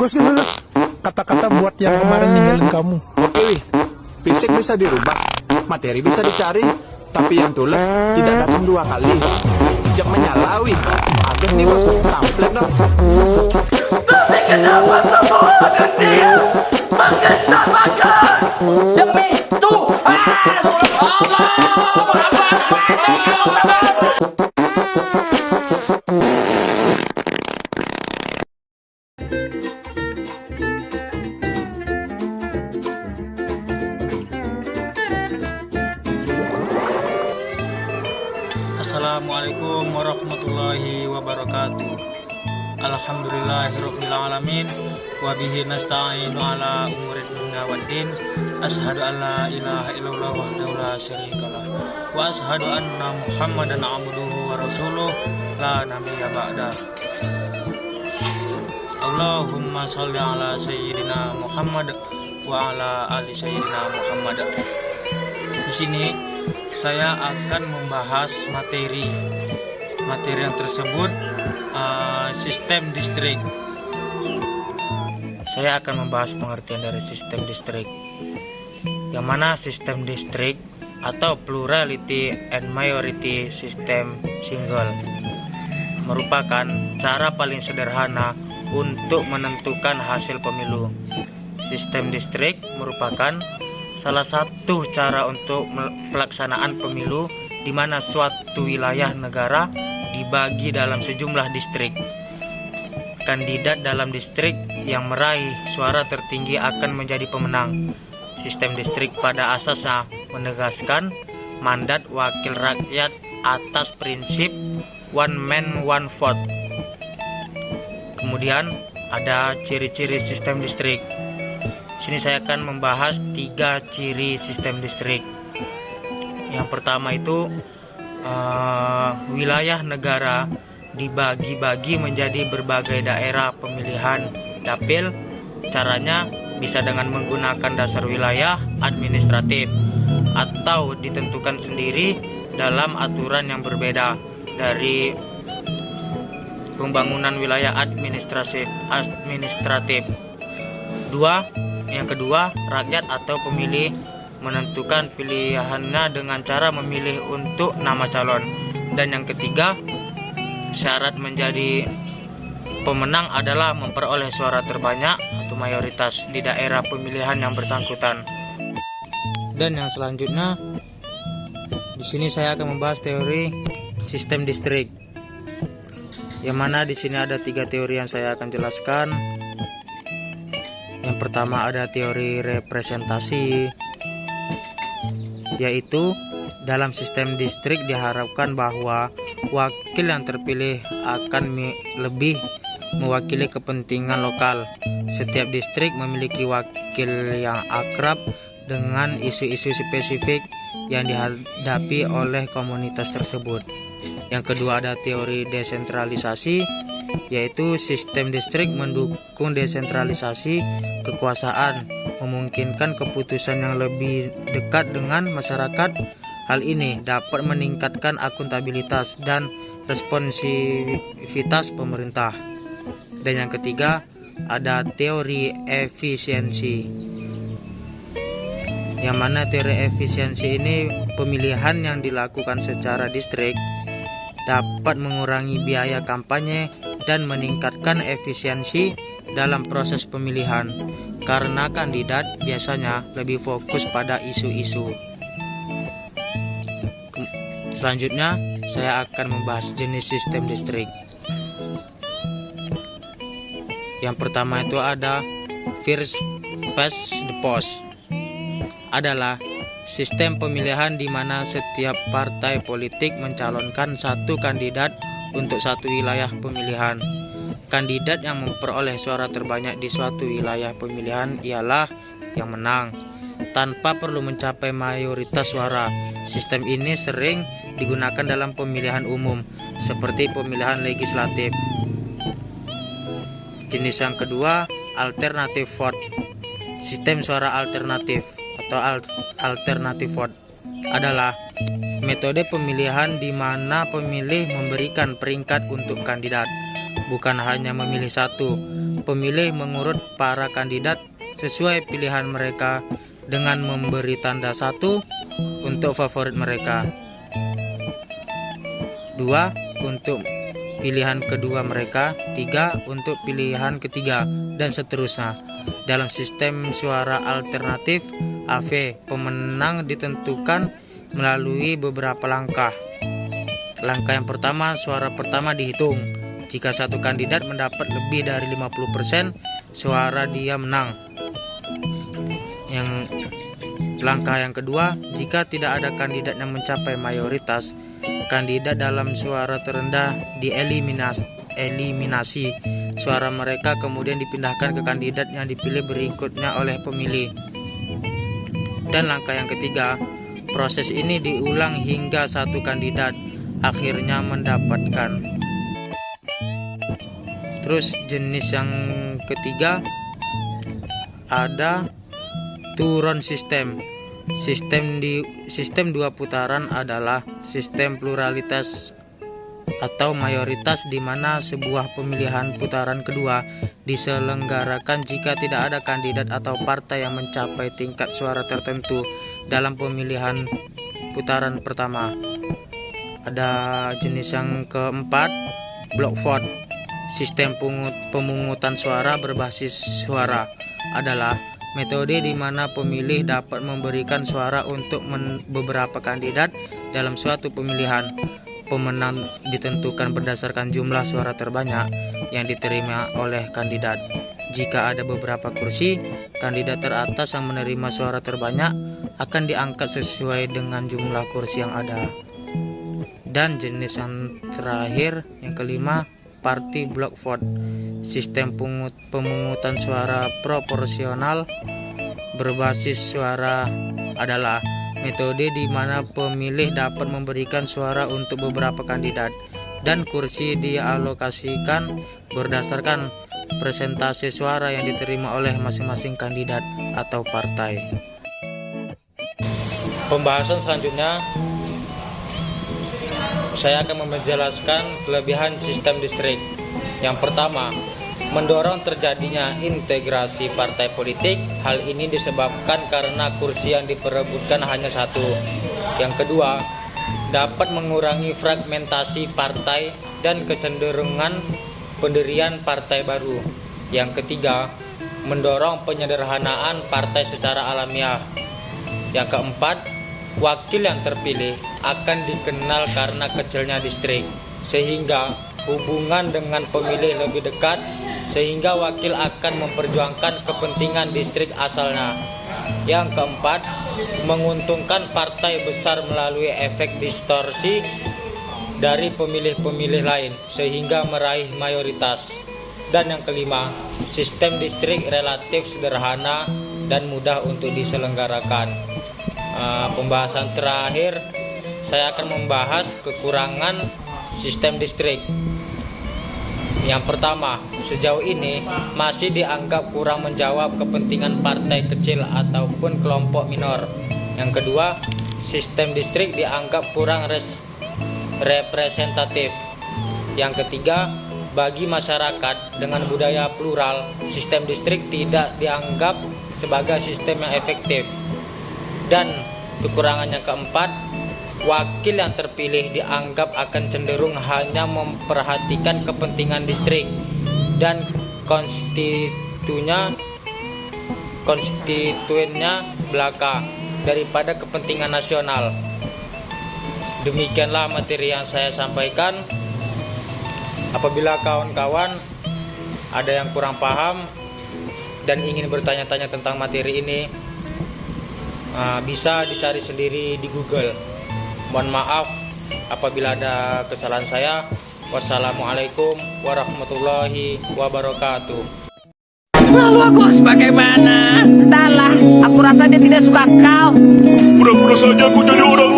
Gus, kata-kata buat yang kemarin ninggalin kamu. Oke, fisik bisa dirubah, materi bisa dicari, tapi yang tulus tidak datang dua kali. Jam menyalawi, Agus nih bos, tampilin dong. Tapi kenapa kamu dia mengenamakan demi Tuhan Allah. Assalamualaikum warahmatullahi wabarakatuh. Alhamdulillahirabbil alamin wa bihi nasta'inu ala umuri dunya waddin. Asyhadu an la ilaha illallah wahdahu la syarikalah wa asyhadu anna Muhammadan abduhu wa rasuluh la nabiyya ba'da. Allahumma shalli ala sayyidina Muhammad wa ala ali sayyidina Muhammad. Di sini saya akan membahas materi yang tersebut, sistem distrik. Saya akan membahas pengertian dari sistem distrik, yang mana sistem distrik atau plurality and majority system single merupakan cara paling sederhana untuk menentukan hasil pemilu. Sistem distrik merupakan salah satu cara untuk pelaksanaan pemilu di mana suatu wilayah negara dibagi dalam sejumlah distrik. Kandidat dalam distrik yang meraih suara tertinggi akan menjadi pemenang. Sistem distrik pada asasnya menegaskan mandat wakil rakyat atas prinsip one man one vote. Kemudian ada ciri-ciri sistem distrik. Sini saya akan membahas 3 ciri sistem distrik. Yang pertama itu wilayah negara dibagi-bagi menjadi berbagai daerah pemilihan dapil. Caranya bisa dengan menggunakan dasar wilayah administratif atau ditentukan sendiri dalam aturan yang berbeda dari pembangunan wilayah administratif. Yang kedua, rakyat atau pemilih menentukan pilihannya dengan cara memilih untuk nama calon. Dan yang ketiga, syarat menjadi pemenang adalah memperoleh suara terbanyak atau mayoritas di daerah pemilihan yang bersangkutan. Dan yang selanjutnya, di sini saya akan membahas teori sistem distrik, yang mana di sini ada 3 teori yang saya akan jelaskan. Yang pertama ada teori representasi, yaitu dalam sistem distrik diharapkan bahwa wakil yang terpilih akan lebih mewakili kepentingan lokal. Setiap distrik memiliki wakil yang akrab dengan isu-isu spesifik yang dihadapi oleh komunitas tersebut. Yang kedua ada teori desentralisasi, yaitu sistem distrik mendukung desentralisasi kekuasaan, memungkinkan keputusan yang lebih dekat dengan masyarakat. Hal ini dapat meningkatkan akuntabilitas dan responsivitas pemerintah. Dan yang ketiga ada teori efisiensi, yang mana teori efisiensi ini pemilihan yang dilakukan secara distrik dapat mengurangi biaya kampanye dan meningkatkan efisiensi dalam proses pemilihan karena kandidat biasanya lebih fokus pada isu-isu. Selanjutnya saya akan membahas jenis sistem distrik. Yang pertama itu ada first past the post, adalah sistem pemilihan di mana setiap partai politik mencalonkan satu kandidat untuk satu wilayah pemilihan. Kandidat yang memperoleh suara terbanyak di suatu wilayah pemilihan ialah yang menang, tanpa perlu mencapai mayoritas suara. Sistem ini sering digunakan dalam pemilihan umum, seperti pemilihan legislatif. Jenis yang kedua, alternative vote. Sistem suara alternatif atau alternative vote adalah metode pemilihan di mana pemilih memberikan peringkat untuk kandidat, bukan hanya memilih satu, pemilih mengurut para kandidat sesuai pilihan mereka dengan memberi tanda 1 untuk favorit mereka, 2 untuk pilihan kedua mereka, 3 untuk pilihan ketiga, dan seterusnya. Dalam sistem suara alternatif AV, pemenang ditentukan melalui beberapa langkah. Langkah yang pertama, suara pertama dihitung. Jika satu kandidat mendapat lebih dari 50% suara, dia menang. Langkah yang kedua, jika tidak ada kandidat yang mencapai mayoritas, kandidat dalam suara terendah eliminasi. Suara mereka kemudian dipindahkan ke kandidat yang dipilih berikutnya oleh pemilih. Dan langkah yang ketiga, proses ini diulang hingga satu kandidat akhirnya mendapatkan. Terus jenis yang ketiga ada two-round system. Sistem 2 putaran adalah sistem pluralitas atau mayoritas, di mana sebuah pemilihan putaran kedua diselenggarakan jika tidak ada kandidat atau partai yang mencapai tingkat suara tertentu dalam pemilihan putaran pertama. Ada jenis yang keempat, block vote. Sistem pemungutan suara berbasis suara adalah metode di mana pemilih dapat memberikan suara untuk beberapa kandidat dalam suatu pemilihan. Pemenang ditentukan berdasarkan jumlah suara terbanyak yang diterima oleh kandidat. Jika ada beberapa kursi, kandidat teratas yang menerima suara terbanyak akan diangkat sesuai dengan jumlah kursi yang ada. Dan jenis yang terakhir, yang kelima, party block vote. Sistem pemungutan suara proporsional berbasis suara adalah metode di mana pemilih dapat memberikan suara untuk beberapa kandidat dan kursi dialokasikan berdasarkan persentase suara yang diterima oleh masing-masing kandidat atau partai. Pembahasan selanjutnya, saya akan menjelaskan kelebihan sistem distrik. Yang pertama, mendorong terjadinya integrasi partai politik. Hal ini disebabkan karena kursi yang diperebutkan hanya satu. Yang kedua, dapat mengurangi fragmentasi partai dan kecenderungan pendirian partai baru. Yang ketiga, mendorong penyederhanaan partai secara alamiah. Yang keempat, wakil yang terpilih akan dikenal karena kecilnya distrik, sehingga hubungan dengan pemilih lebih dekat, sehingga wakil akan memperjuangkan kepentingan distrik asalnya. Yang keempat, menguntungkan partai besar melalui efek distorsi dari pemilih-pemilih lain, sehingga meraih mayoritas. Dan yang kelima, sistem distrik relatif sederhana dan mudah untuk diselenggarakan. Pembahasan terakhir, saya akan membahas kekurangan sistem distrik. Yang pertama, sejauh ini masih dianggap kurang menjawab kepentingan partai kecil ataupun kelompok minor. Yang kedua, sistem distrik dianggap kurang representatif. Yang ketiga, bagi masyarakat dengan budaya plural, sistem distrik tidak dianggap sebagai sistem yang efektif. Dan kekurangan yang keempat, wakil yang terpilih dianggap akan cenderung hanya memperhatikan kepentingan distrik dan konstituennya belaka daripada kepentingan nasional. Demikianlah materi yang saya sampaikan. Apabila kawan-kawan ada yang kurang paham dan ingin bertanya-tanya tentang materi ini, bisa dicari sendiri di Google. Mohon maaf apabila ada kesalahan saya. Wassalamualaikum warahmatullahi wabarakatuh. Lalu aku harus bagaimana? Entahlah, aku rasa dia tidak suka kau. Pura-pura saja aku jadi orang